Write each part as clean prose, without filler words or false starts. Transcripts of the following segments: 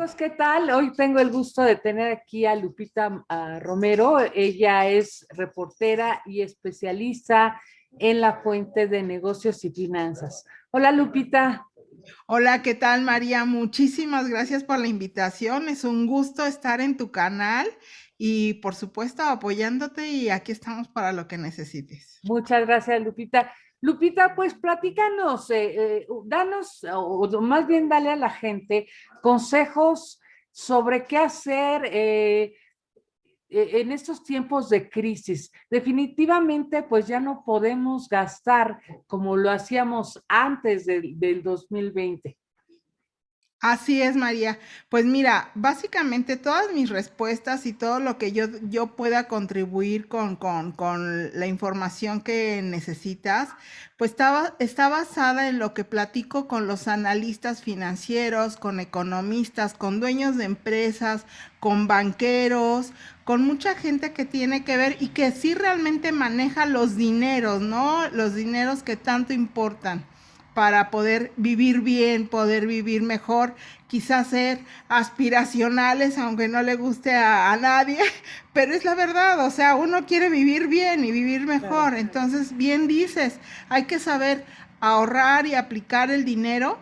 amigos, ¿qué tal? Hoy tengo el gusto de tener aquí a Lupita Romero. Ella es reportera y especialista en la fuente de negocios y finanzas. Hola, Lupita. Hola, ¿qué tal, María? Muchísimas gracias por la invitación. Es un gusto estar en tu canal y, por supuesto, apoyándote y aquí estamos para lo que necesites. Muchas gracias, Lupita. Lupita, pues platícanos, danos, o más bien dale a la gente consejos sobre qué hacer en estos tiempos de crisis. Definitivamente, pues ya no podemos gastar como lo hacíamos antes del 2020. Así es, María. Pues mira, básicamente todas mis respuestas y todo lo que yo pueda contribuir con la información que necesitas, pues está basada en lo que platico con los analistas financieros, con economistas, con dueños de empresas, con banqueros, con mucha gente que tiene que ver y que sí realmente maneja los dineros, ¿no? Los dineros que tanto importan para poder vivir bien, poder vivir mejor, quizás ser aspiracionales, aunque no le guste a nadie, pero es la verdad, o sea, uno quiere vivir bien y vivir Claro. mejor, entonces bien dices, hay que saber ahorrar y aplicar el dinero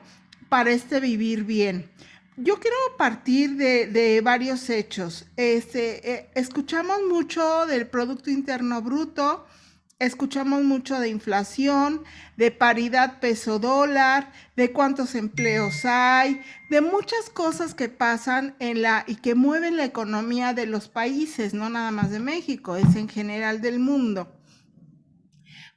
para vivir bien. Yo quiero partir de varios hechos. Escuchamos mucho del Producto Interno Bruto, escuchamos mucho de inflación, de paridad peso-dólar, de cuántos empleos hay, de muchas cosas que pasan y que mueven la economía de los países, no nada más de México, es en general del mundo.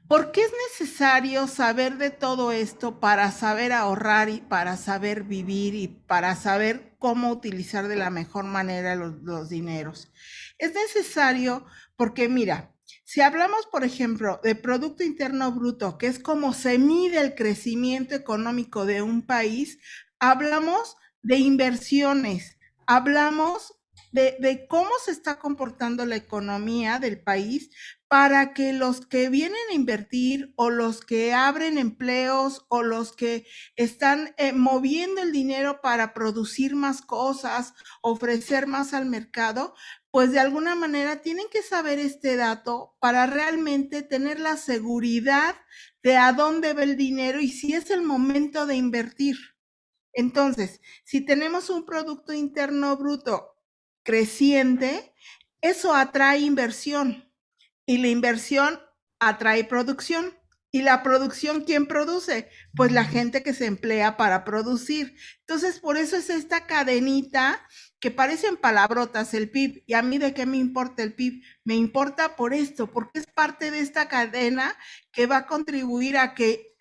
¿Por qué es necesario saber de todo esto para saber ahorrar y para saber vivir y para saber cómo utilizar de la mejor manera los dineros? Es necesario porque, mira, si hablamos, por ejemplo, de Producto Interno Bruto, que es como se mide el crecimiento económico de un país, hablamos de inversiones, hablamos de cómo se está comportando la economía del país para que los que vienen a invertir o los que abren empleos o los que están moviendo el dinero para producir más cosas, ofrecer más al mercado, pues de alguna manera tienen que saber este dato para realmente tener la seguridad de a dónde va el dinero y si es el momento de invertir. Entonces, si tenemos un Producto Interno Bruto creciente, eso atrae inversión y la inversión atrae producción. ¿Y la producción quién produce? Pues la gente que se emplea para producir. Entonces, por eso es esta cadenita que parecen palabrotas el PIB. ¿Y a mí de qué me importa el PIB? Me importa por esto, porque es parte de esta cadena que va a contribuir a que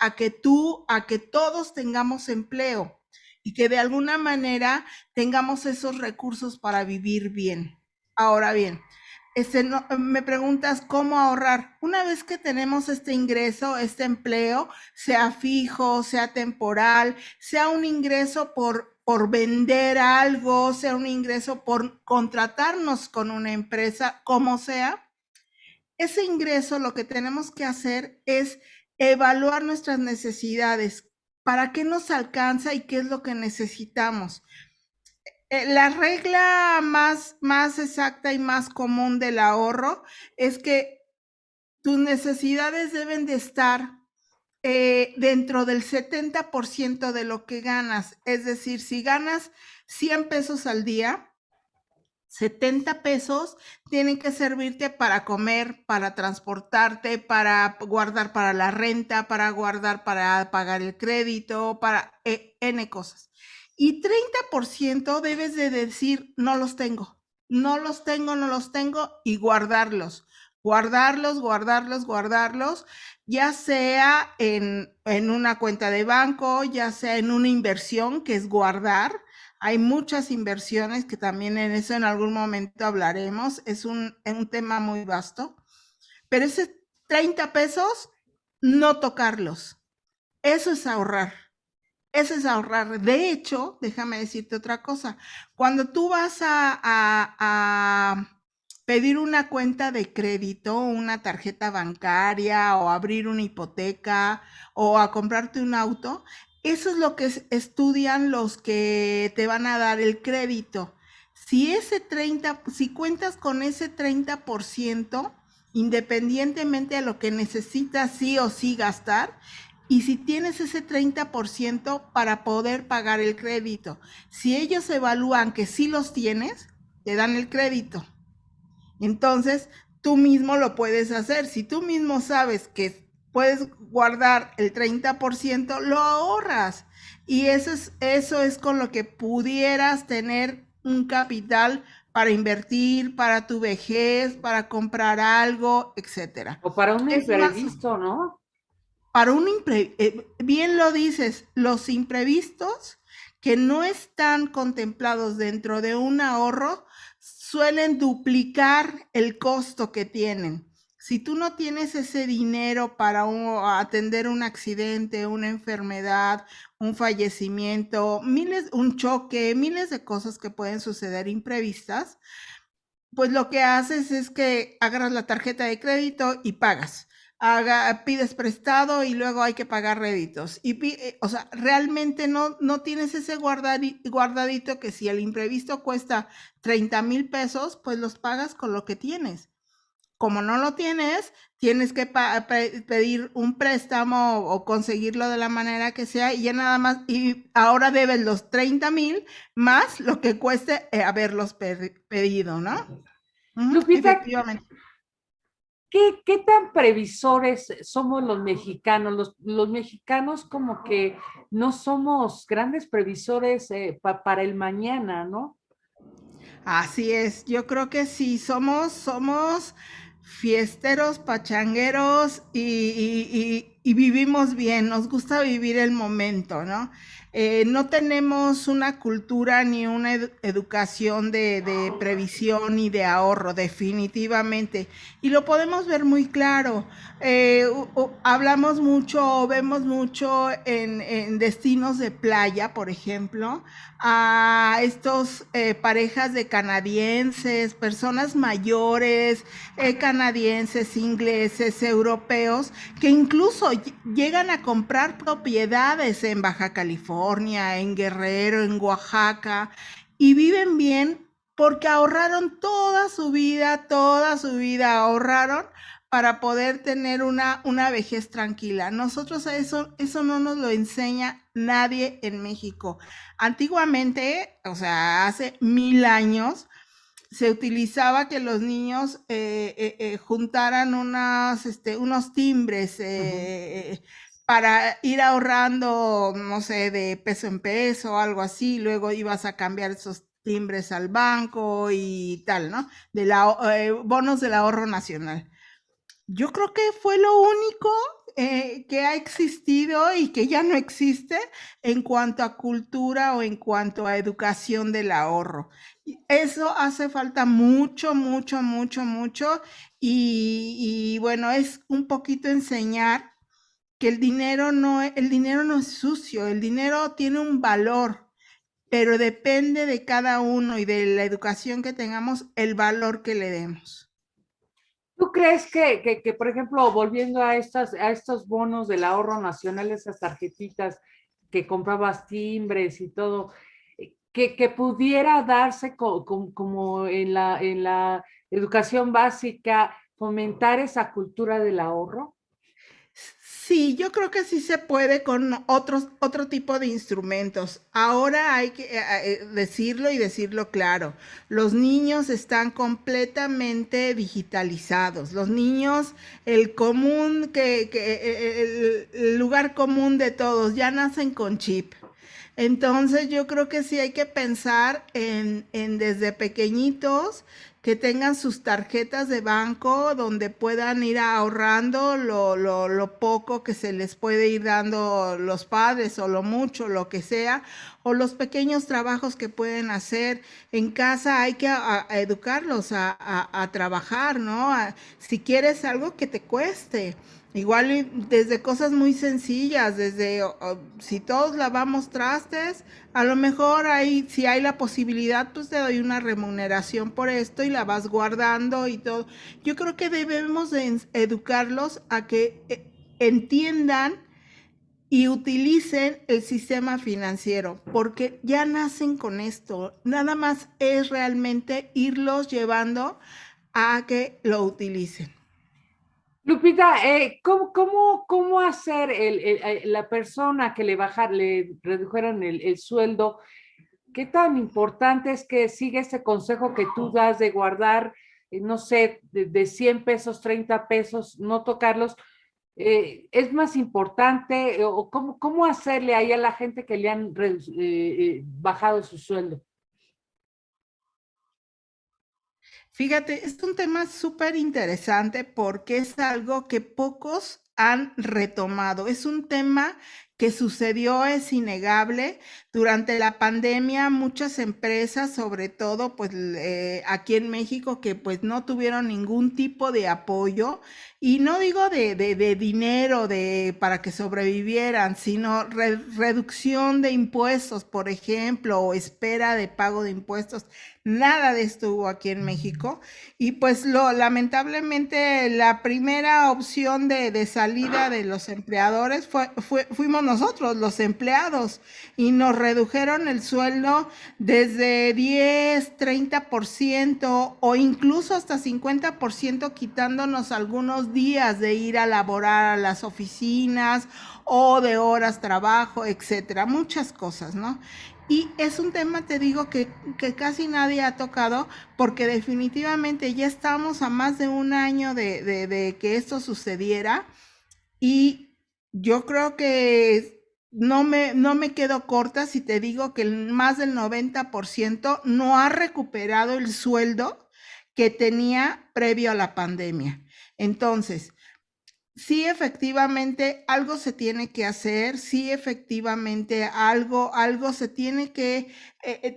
todos tengamos empleo y que de alguna manera tengamos esos recursos para vivir bien. Ahora bien, no, me preguntas cómo ahorrar. Una vez que tenemos este ingreso, este empleo, sea fijo, sea temporal, sea un ingreso por vender algo, sea un ingreso por contratarnos con una empresa, como sea, ese ingreso lo que tenemos que hacer es evaluar nuestras necesidades, para qué nos alcanza y qué es lo que necesitamos. La regla más exacta y más común del ahorro es que tus necesidades deben de estar dentro del 70% de lo que ganas. Es decir, si ganas 100 pesos al día, 70 pesos tienen que servirte para comer, para transportarte, para guardar para la renta, para guardar para pagar el crédito, para N cosas. Y 30% debes de decir, no los tengo, no los tengo, no los tengo, y guardarlos. Guardarlos, guardarlos, guardarlos, ya sea en una cuenta de banco, ya sea en una inversión, que es guardar, hay muchas inversiones que también en eso en algún momento hablaremos. Es un tema muy vasto. Pero ese 30 pesos, no tocarlos. Eso es ahorrar. Eso es ahorrar. De hecho, déjame decirte otra cosa. Cuando tú vas a pedir una cuenta de crédito, una tarjeta bancaria o abrir una hipoteca o a comprarte un auto, Eso es lo que estudian los que te van a dar el crédito. Si cuentas con ese 30%, independientemente de lo que necesitas sí o sí gastar, y si tienes ese 30% para poder pagar el crédito, si ellos evalúan que sí los tienes, te dan el crédito. Entonces, tú mismo lo puedes hacer. Si tú mismo sabes que puedes guardar el 30%, lo ahorras. Y eso es con lo que pudieras tener un capital para invertir, para tu vejez, para comprar algo, etcétera. O para un Es más, imprevisto, ¿no? para bien lo dices, los imprevistos que no están contemplados dentro de un ahorro suelen duplicar el costo que tienen. Si tú no tienes ese dinero para atender un accidente, una enfermedad, un fallecimiento, un choque, miles de cosas que pueden suceder imprevistas, pues lo que haces es que agarras la tarjeta de crédito y pagas. Pides prestado y luego hay que pagar réditos. O sea, realmente no tienes ese guardadito que si el imprevisto cuesta 30,000 pesos, pues los pagas con lo que tienes. Como no lo tienes, tienes que pedir un préstamo o conseguirlo de la manera que sea y ya nada más, y ahora debes los 30,000 más lo que cueste haberlos pedido, ¿no? Lupita, Efectivamente. ¿qué tan previsores somos los mexicanos? Los mexicanos como que no somos grandes previsores para el mañana, ¿no? Así es, yo creo que sí, somos fiesteros, pachangueros y vivimos bien, nos gusta vivir el momento, ¿no? No tenemos una cultura ni una educación de previsión y de ahorro, definitivamente. Y lo podemos ver muy claro. Hablamos mucho, vemos mucho en destinos de playa, por ejemplo, a estos parejas de canadienses, personas mayores, canadienses, ingleses, europeos, que incluso llegan a comprar propiedades en Baja California, en Guerrero, en Oaxaca, y viven bien porque ahorraron toda su vida ahorraron para poder tener una vejez tranquila. Nosotros eso no nos lo enseña nadie en México. Antiguamente, o sea, hace 1000 años, se utilizaba que los niños juntaran unos timbres para ir ahorrando, no sé, de peso en peso o algo así, luego ibas a cambiar esos timbres al banco y tal, ¿no? Bonos del ahorro nacional. Yo creo que fue lo único que ha existido y que ya no existe en cuanto a cultura o en cuanto a educación del ahorro. Eso hace falta mucho, mucho, mucho, mucho. Y bueno, es un poquito enseñar que el dinero no es sucio, el dinero tiene un valor, pero depende de cada uno y de la educación que tengamos, el valor que le demos. ¿Tú crees que, por ejemplo, volviendo a estos bonos del ahorro nacional, esas tarjetitas que comprabas timbres y todo, que pudiera darse como en la educación básica, fomentar esa cultura del ahorro? Sí, yo creo que sí se puede con otro tipo de instrumentos. Ahora hay que decirlo y decirlo claro. Los niños están completamente digitalizados. Los niños, el común, el lugar común de todos, ya nacen con chip. Entonces yo creo que sí hay que pensar en desde pequeñitos que tengan sus tarjetas de banco donde puedan ir ahorrando lo poco que se les puede ir dando los padres o lo mucho, lo que sea, o los pequeños trabajos que pueden hacer. En casa hay que a educarlos a trabajar, ¿no? Si quieres algo que te cueste. Igual desde cosas muy sencillas, si todos lavamos trastes, a lo mejor ahí, si hay la posibilidad, pues te doy una remuneración por esto y la vas guardando y todo. Yo creo que debemos de educarlos a que entiendan y utilicen el sistema financiero, porque ya nacen con esto. Nada más es realmente irlos llevando a que lo utilicen. Lupita, ¿cómo hacer la persona que le redujeron el sueldo? ¿Qué tan importante es que siga ese consejo que tú das de guardar, no sé, de 100 pesos, 30 pesos, no tocarlos? ¿Es más importante o cómo hacerle ahí a la gente que le han bajado su sueldo? Fíjate, es un tema súper interesante porque es algo que pocos han retomado. Es un tema que sucedió, es innegable. Durante la pandemia, muchas empresas, sobre todo pues aquí en México, que pues no tuvieron ningún tipo de apoyo, y no digo de dinero para que sobrevivieran, sino reducción de impuestos, por ejemplo, o espera de pago de impuestos. Nada de esto hubo aquí en México. Y pues lamentablemente la primera opción de salida de los empleadores fuimos nosotros, los empleados, y nos redujeron el sueldo desde 10, 30% o incluso hasta 50%, quitándonos algunos días de ir a laborar a las oficinas o de horas trabajo, etcétera, muchas cosas, ¿no? Y es un tema, te digo, que casi nadie ha tocado, porque definitivamente ya estamos a más de un año de que esto sucediera, y yo creo que no me quedo corta si te digo que más del 90% no ha recuperado el sueldo que tenía previo a la pandemia. Entonces, sí, efectivamente, algo se tiene que hacer, sí, efectivamente, algo se tiene que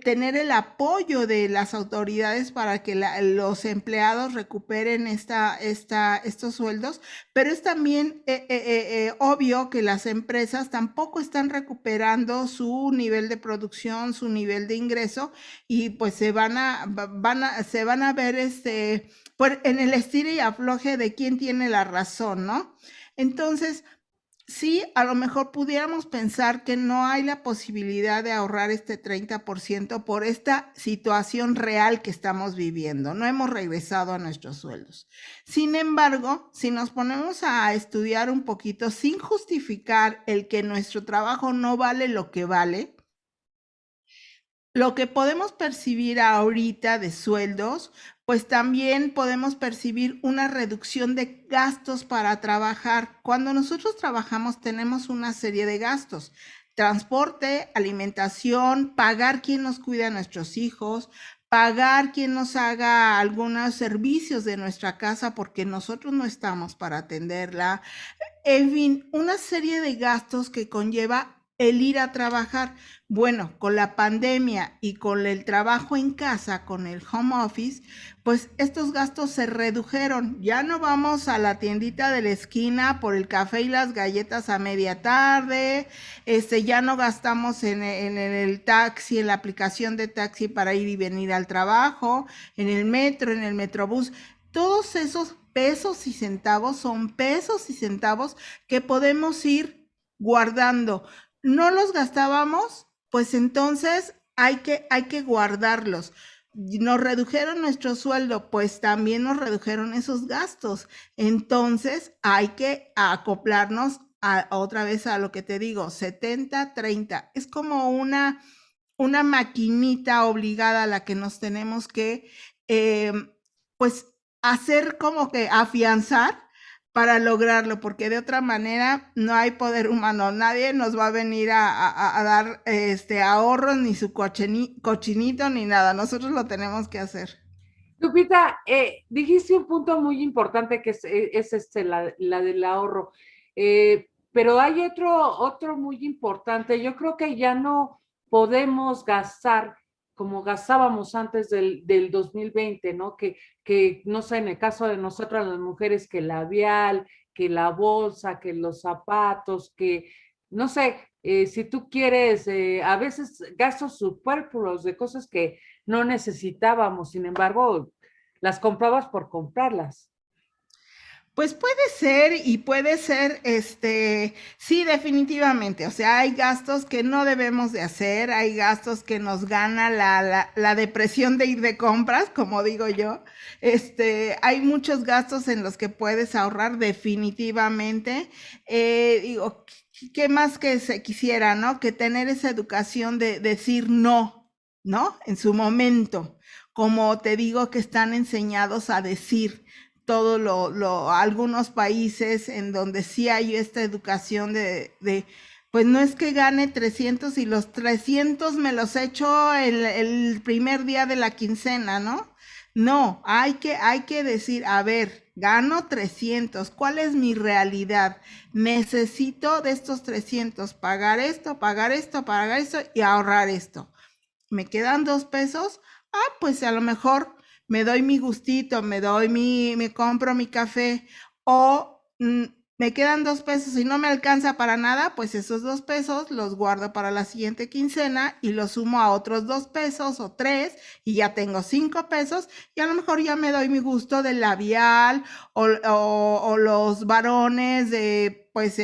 tener el apoyo de las autoridades para que los empleados recuperen estos sueldos, pero es también obvio que las empresas tampoco están recuperando su nivel de producción, su nivel de ingreso, y pues se van a ver en el estilo y afloje de quién tiene la razón, ¿no? Entonces, sí, a lo mejor pudiéramos pensar que no hay la posibilidad de ahorrar este 30% por esta situación real que estamos viviendo. No hemos regresado a nuestros sueldos. Sin embargo, si nos ponemos a estudiar un poquito sin justificar el que nuestro trabajo no vale lo que vale, lo que podemos percibir ahorita de sueldos, pues también podemos percibir una reducción de gastos para trabajar. Cuando nosotros trabajamos tenemos una serie de gastos: transporte, alimentación, pagar quien nos cuida a nuestros hijos, pagar quien nos haga algunos servicios de nuestra casa porque nosotros no estamos para atenderla. En fin, una serie de gastos que conlleva el ir a trabajar. Bueno, con la pandemia y con el trabajo en casa, con el home office, pues estos gastos se redujeron. Ya no vamos a la tiendita de la esquina por el café y las galletas a media tarde. Ya no gastamos en el taxi, en la aplicación de taxi para ir y venir al trabajo, en el metro, en el metrobús. Todos esos pesos y centavos son pesos y centavos que podemos ir guardando. No los gastábamos, pues entonces hay que guardarlos. Nos redujeron nuestro sueldo, pues también nos redujeron esos gastos. Entonces hay que acoplarnos otra vez a lo que te digo, 70-30. Es como una maquinita obligada a la que nos tenemos que, pues, hacer como que afianzar para lograrlo, porque de otra manera no hay poder humano. Nadie nos va a venir a dar ahorros, ni su cochinito, ni nada. Nosotros lo tenemos que hacer. Lupita, dijiste un punto muy importante que es la del ahorro. Pero hay otro muy importante. Yo creo que ya no podemos gastar como gastábamos antes del 2020, ¿no? Que, no sé, en el caso de nosotras las mujeres, que el labial, que la bolsa, que los zapatos, que, no sé, si tú quieres, a veces gastos superfluos de cosas que no necesitábamos, sin embargo, las comprabas por comprarlas. Pues puede ser, sí, definitivamente. O sea, hay gastos que no debemos de hacer, hay gastos que nos gana la depresión de ir de compras, como digo yo. Hay muchos gastos en los que puedes ahorrar definitivamente. Digo, ¿qué más que se quisiera, no? Que tener esa educación de decir no, ¿no? En su momento, como te digo que están enseñados a decir todo algunos países en donde sí hay esta educación pues no es que gane 300 y los 300 me los echo el primer día de la quincena, ¿no? No, hay que decir, a ver, gano 300, ¿cuál es mi realidad? Necesito de estos 300 pagar esto, pagar esto, pagar esto y ahorrar esto. Me quedan 2 pesos, pues a lo mejor me doy mi gustito, me compro mi café, o me quedan 2 pesos y no me alcanza para nada, pues esos 2 pesos los guardo para la siguiente quincena y los sumo a otros 2 pesos o tres y ya tengo 5 pesos y a lo mejor ya me doy mi gusto del labial o los varones de pues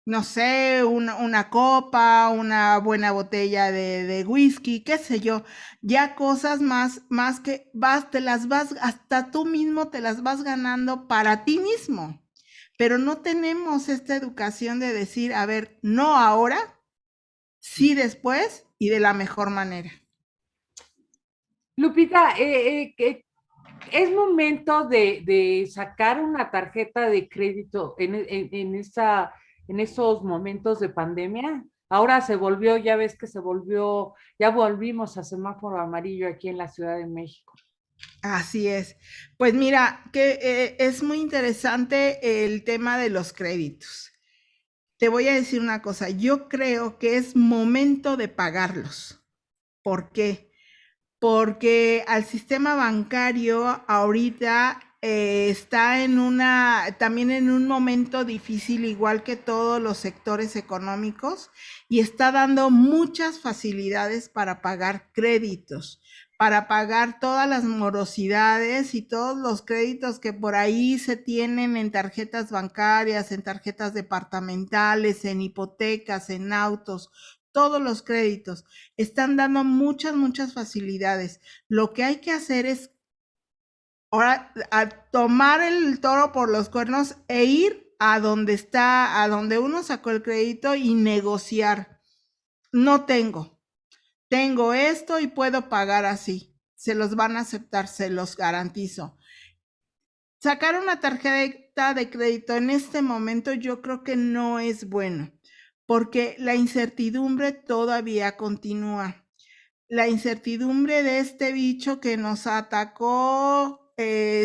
no sé, una copa, una buena botella de whisky, qué sé yo, ya cosas más que hasta tú mismo te las vas ganando para ti mismo. Pero no tenemos esta educación de decir, a ver, no ahora, sí después y de la mejor manera. Lupita, es momento de sacar una tarjeta de crédito en esos momentos de pandemia. Ahora se volvió, ya ves que se volvió, ya volvimos a semáforo amarillo aquí en la Ciudad de México. Así es. Pues mira, que es muy interesante el tema de los créditos. Te voy a decir una cosa, yo creo que es momento de pagarlos. ¿Por qué? Porque al sistema bancario ahorita está también en un momento difícil, igual que todos los sectores económicos, y está dando muchas facilidades para pagar créditos, para pagar todas las morosidades y todos los créditos que por ahí se tienen en tarjetas bancarias, en tarjetas departamentales, en hipotecas, en autos, todos los créditos están dando muchas facilidades. Lo que hay que hacer es ahora a tomar el toro por los cuernos e ir a donde uno sacó el crédito y negociar. No tengo esto y puedo pagar así. Se los van a aceptar, se los garantizo. Sacar una tarjeta de crédito en este momento yo creo que no es bueno, porque la incertidumbre todavía continúa. La incertidumbre de este bicho que nos atacó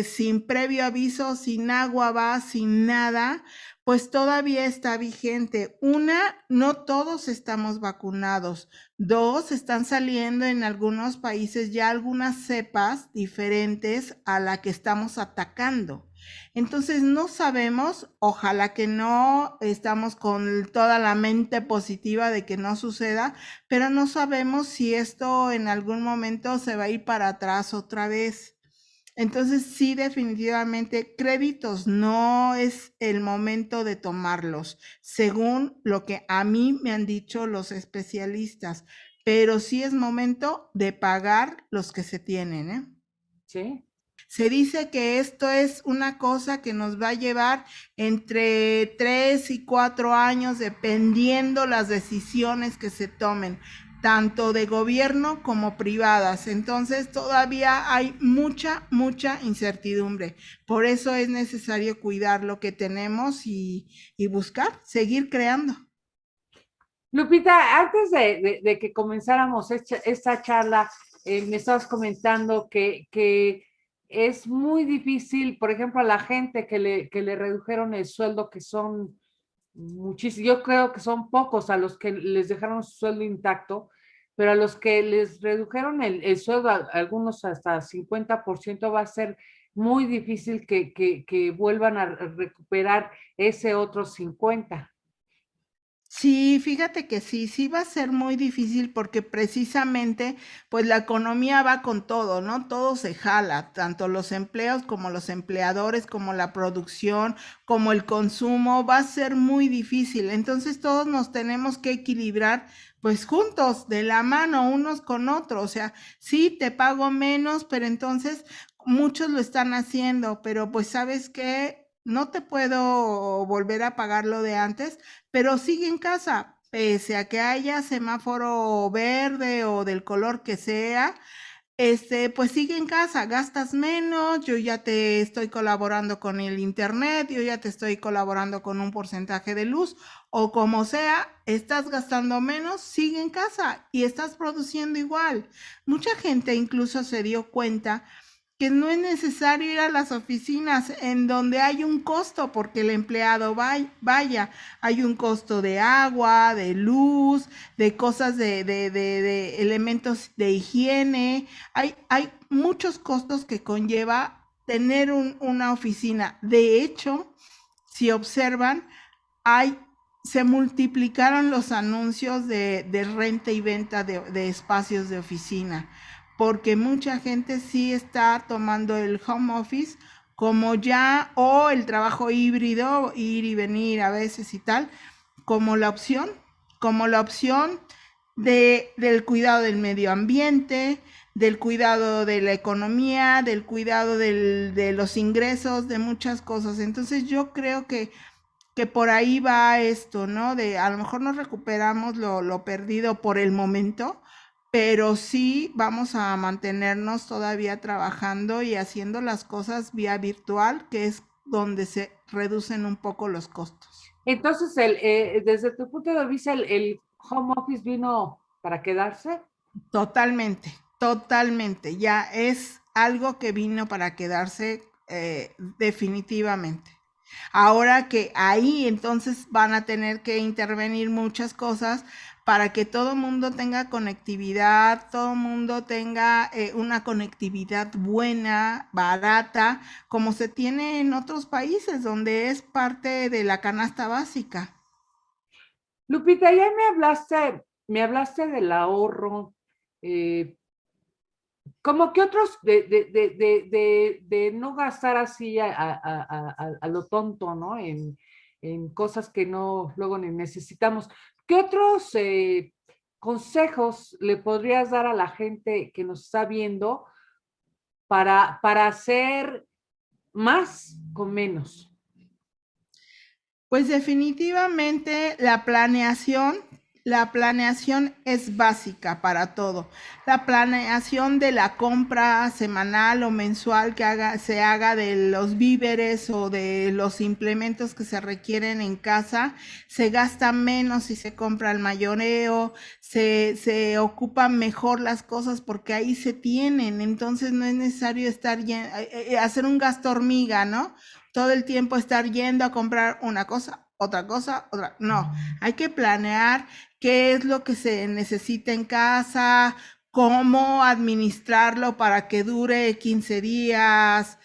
sin previo aviso, sin agua va, sin nada, pues todavía está vigente. Una, no todos estamos vacunados. Dos, están saliendo en algunos países ya algunas cepas diferentes a la que estamos atacando. Entonces no sabemos, ojalá que no, estamos con toda la mente positiva de que no suceda, pero no sabemos si esto en algún momento se va a ir para atrás otra vez. Entonces, sí, definitivamente, créditos no es el momento de tomarlos, según lo que a mí me han dicho los especialistas, pero sí es momento de pagar los que se tienen, ¿eh? ¿Sí? Se dice que esto es una cosa que nos va a llevar entre 3 y 4 años, dependiendo las decisiones que se tomen, tanto de gobierno como privadas. Entonces todavía hay mucha incertidumbre. Por eso es necesario cuidar lo que tenemos y buscar, seguir creando. Lupita, antes de que comenzáramos esta charla, me estabas comentando que es muy difícil, por ejemplo, a la gente que le redujeron el sueldo, que son muchísimos, yo creo que son pocos a los que les dejaron su sueldo intacto, pero a los que les redujeron el sueldo, algunos hasta 50%, va a ser muy difícil que vuelvan a recuperar ese otro 50%. Sí, fíjate que sí, sí va a ser muy difícil porque precisamente pues la economía va con todo, ¿no? Todo se jala, tanto los empleos como los empleadores, como la producción, como el consumo, va a ser muy difícil. Entonces todos nos tenemos que equilibrar pues juntos, de la mano, unos con otros. O sea, sí, te pago menos, pero entonces muchos lo están haciendo, pero pues sabes que no te puedo volver a pagar lo de antes, pero sigue en casa, pese a que haya semáforo verde o del color que sea, pues sigue en casa, gastas menos, yo ya te estoy colaborando con el internet, yo ya te estoy colaborando con un porcentaje de luz, o como sea, estás gastando menos, sigue en casa y estás produciendo igual. Mucha gente incluso se dio cuenta que no es necesario ir a las oficinas en donde hay un costo porque el empleado vaya, hay un costo de agua, de luz, de cosas de elementos de higiene, hay muchos costos que conlleva tener una oficina. De hecho, si observan, hay, se multiplicaron los anuncios de renta y venta de espacios de oficina, porque mucha gente sí está tomando el home office como ya, o el trabajo híbrido, ir y venir a veces y tal, como la opción, como la opción del cuidado del medio ambiente, del cuidado de la economía, del cuidado de los ingresos, de muchas cosas. Entonces yo creo que por ahí va esto, ¿no? De a lo mejor no recuperamos lo perdido por el momento, pero sí vamos a mantenernos todavía trabajando y haciendo las cosas vía virtual, que es donde se reducen un poco los costos. Entonces, desde tu punto de vista, el home office vino para quedarse. Totalmente, totalmente. Ya es algo que vino para quedarse definitivamente. Ahora que ahí entonces van a tener que intervenir muchas cosas para que todo mundo tenga conectividad, todo mundo tenga una conectividad buena, barata, como se tiene en otros países donde es parte de la canasta básica. Lupita, ya me hablaste del ahorro, eh, como que otros, de no gastar así a lo tonto, ¿no? En cosas que no, luego ni necesitamos. ¿Qué otros consejos le podrías dar a la gente que nos está viendo para hacer más con menos? Pues definitivamente la planeación es básica para todo. La planeación de la compra semanal o mensual se haga de los víveres o de los implementos que se requieren en casa, se gasta menos si se compra al mayoreo, se ocupan mejor las cosas porque ahí se tienen, entonces no es necesario hacer un gasto hormiga, ¿no? Todo el tiempo estar yendo a comprar una cosa, otra. No, hay que planear qué es lo que se necesita en casa, cómo administrarlo para que dure 15 días,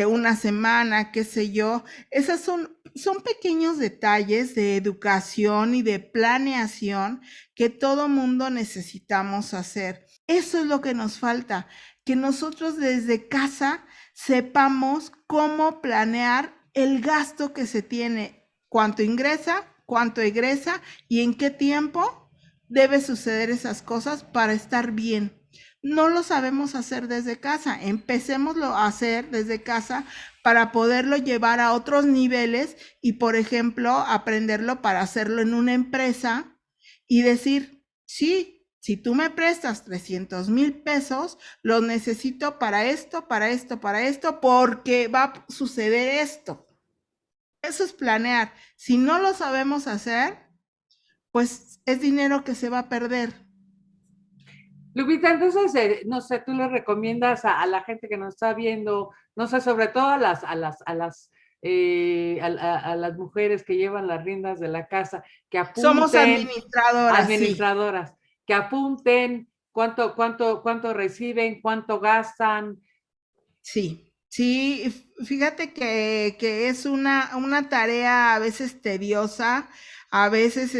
una semana, qué sé yo. Esos son pequeños detalles de educación y de planeación que todo mundo necesitamos hacer. Eso es lo que nos falta, que nosotros desde casa sepamos cómo planear el gasto que se tiene, cuánto ingresa, cuánto egresa y en qué tiempo debe suceder esas cosas para estar bien. No lo sabemos hacer desde casa, empecémoslo a hacer desde casa para poderlo llevar a otros niveles y, por ejemplo, aprenderlo para hacerlo en una empresa y decir, sí, si tú me prestas 300,000 pesos, los necesito para esto, para esto, para esto, porque va a suceder esto. Eso es planear. Si no lo sabemos hacer, pues es dinero que se va a perder. Lupita, entonces, no sé, tú le recomiendas a la gente que nos está viendo, no sé, sobre todo a las mujeres que llevan las riendas de la casa, que Somos apunten, administradoras, sí. administradoras, que apunten cuánto reciben, cuánto gastan. Sí, sí, fíjate que es una tarea a veces tediosa, A veces,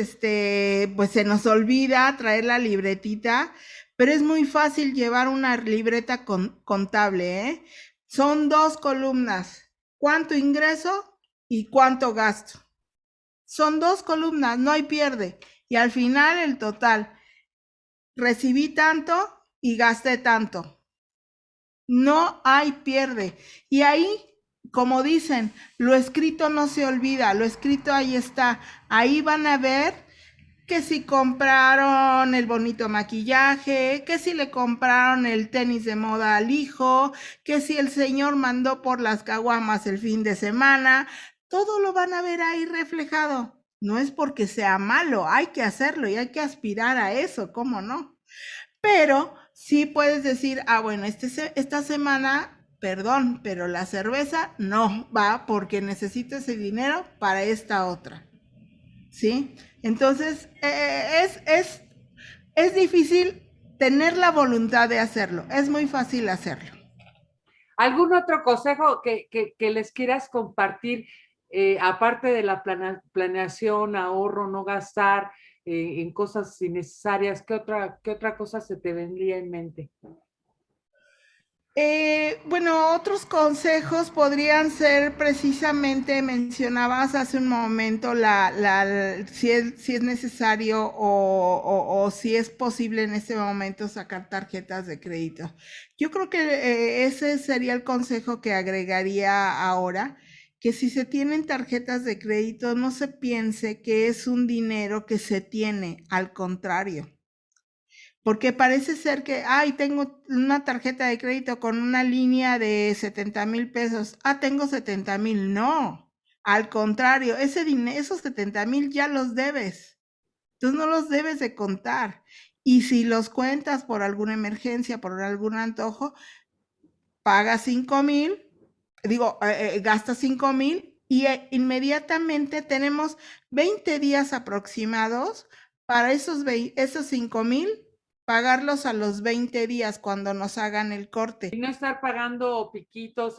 pues se nos olvida traer la libretita, pero es muy fácil llevar una libreta contable, ¿eh? Son 2 columnas, cuánto ingreso y cuánto gasto. Son 2 columnas, no hay pierde. Y al final el total, recibí tanto y gasté tanto. No hay pierde. Y ahí, como dicen, lo escrito no se olvida, lo escrito ahí está. Ahí van a ver que si compraron el bonito maquillaje, que si le compraron el tenis de moda al hijo, que si el señor mandó por las caguamas el fin de semana, todo lo van a ver ahí reflejado. No es porque sea malo, hay que hacerlo y hay que aspirar a eso, ¿cómo no? Pero sí puedes decir, ah, bueno, esta semana, perdón, pero la cerveza no va porque necesito ese dinero para esta otra. ¿Sí? Entonces, es difícil tener la voluntad de hacerlo. Es muy fácil hacerlo. ¿Algún otro consejo que les quieras compartir, aparte de la planeación, ahorro, no gastar en cosas innecesarias? ¿Qué otra cosa se te vendría en mente? Bueno, otros consejos podrían ser precisamente, mencionabas hace un momento, si es necesario o si es posible en este momento sacar tarjetas de crédito. Yo creo que ese sería el consejo que agregaría ahora, que si se tienen tarjetas de crédito, no se piense que es un dinero que se tiene, al contrario. Porque parece ser que, ay, tengo una tarjeta de crédito con una línea de 70,000 pesos. Ah, tengo 70,000. No, al contrario, esos 70,000 ya los debes. Entonces no los debes de contar. Y si los cuentas por alguna emergencia, por algún antojo, pagas 5,000, gastas 5,000 y inmediatamente tenemos 20 días aproximados para esos 5,000, pagarlos a los 20 días cuando nos hagan el Y corte. no estar pagando piquitos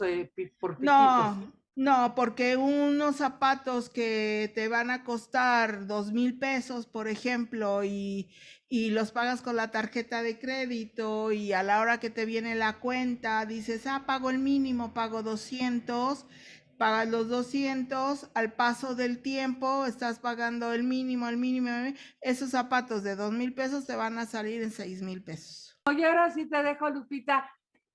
por piquitos. No, no, porque unos zapatos que te van a costar 2,000 pesos, por ejemplo, y los pagas con la tarjeta de crédito y a la hora que te viene la cuenta dices, ah, pago el mínimo, pago 200, pagas los 200, al paso del tiempo estás pagando el mínimo, esos zapatos de 2,000 pesos te van a salir en 6,000 pesos. Oye, ahora sí te dejo, Lupita.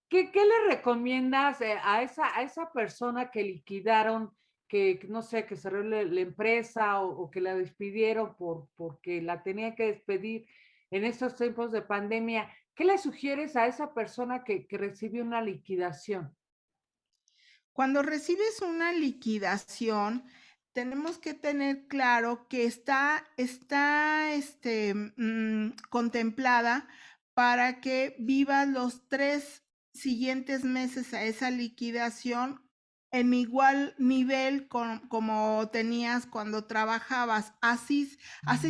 ¿Qué le recomiendas a esa persona que liquidaron, que no sé, que cerró la empresa o que la despidieron porque la tenía que despedir en estos tiempos de pandemia? ¿Qué le sugieres a esa persona que recibió una liquidación? Cuando recibes una liquidación, tenemos que tener claro que está contemplada para que vivas los 3 siguientes meses a esa liquidación en igual nivel como tenías cuando trabajabas. Así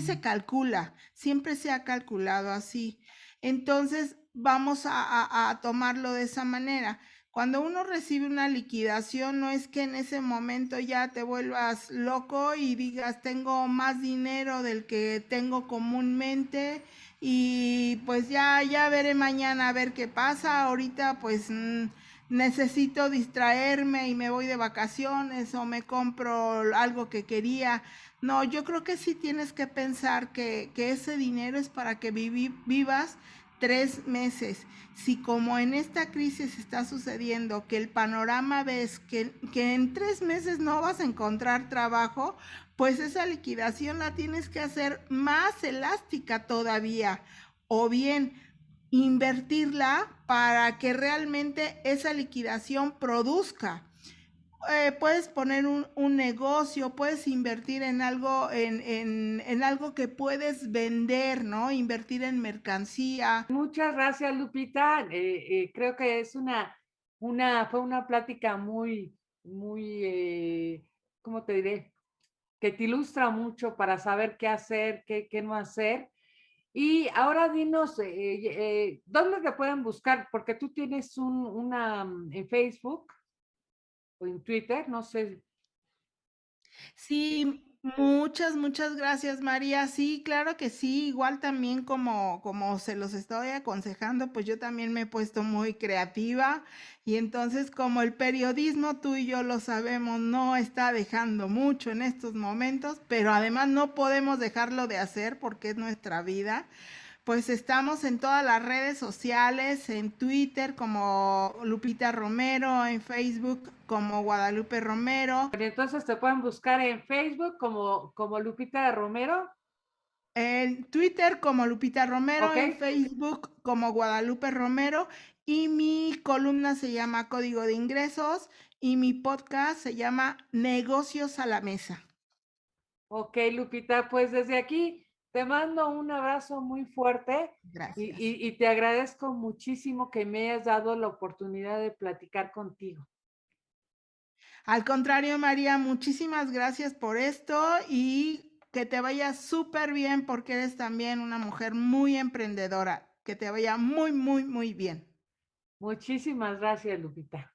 se calcula, siempre se ha calculado así. Entonces, vamos a tomarlo de esa manera. Cuando uno recibe una liquidación, no es que en ese momento ya te vuelvas loco y digas, tengo más dinero del que tengo comúnmente y pues ya veré mañana a ver qué pasa. Ahorita pues necesito distraerme y me voy de vacaciones o me compro algo que quería. No, yo creo que sí tienes que pensar que ese dinero es para que vivas 3 meses. Si como en esta crisis está sucediendo que el panorama ves que en 3 meses no vas a encontrar trabajo, pues esa liquidación la tienes que hacer más elástica todavía. O bien invertirla para que realmente esa liquidación produzca. Puedes poner un negocio, puedes invertir en algo, en algo que puedes vender, ¿no? Invertir en mercancía. Muchas gracias, Lupita. Creo que es fue una plática ¿cómo te diré? Que te ilustra mucho para saber qué hacer, qué no hacer. Y ahora dinos, ¿dónde te pueden buscar? Porque tú tienes en Facebook o en Twitter, no sé. Sí, Muchas gracias, María. Sí, claro que sí. Igual también como se los estoy aconsejando, pues yo también me he puesto muy creativa y entonces como el periodismo, tú y yo lo sabemos, no está dejando mucho en estos momentos, pero además no podemos dejarlo de hacer porque es nuestra vida. Pues estamos en todas las redes sociales, en Twitter como Lupita Romero, en Facebook como Guadalupe Romero. Pero entonces te pueden buscar en Facebook como Lupita Romero, En Twitter como Lupita Romero, ¿ok? en Facebook como Guadalupe Romero y mi columna se llama Código de Ingresos y mi podcast se llama Negocios a la Mesa. Ok, Lupita, pues desde aquí te mando un abrazo muy fuerte Gracias. y te agradezco muchísimo que me hayas dado la oportunidad de platicar contigo. Al contrario, María, muchísimas gracias por esto y que te vaya súper bien porque eres también una mujer muy emprendedora. Que te vaya muy bien. Muchísimas gracias, Lupita.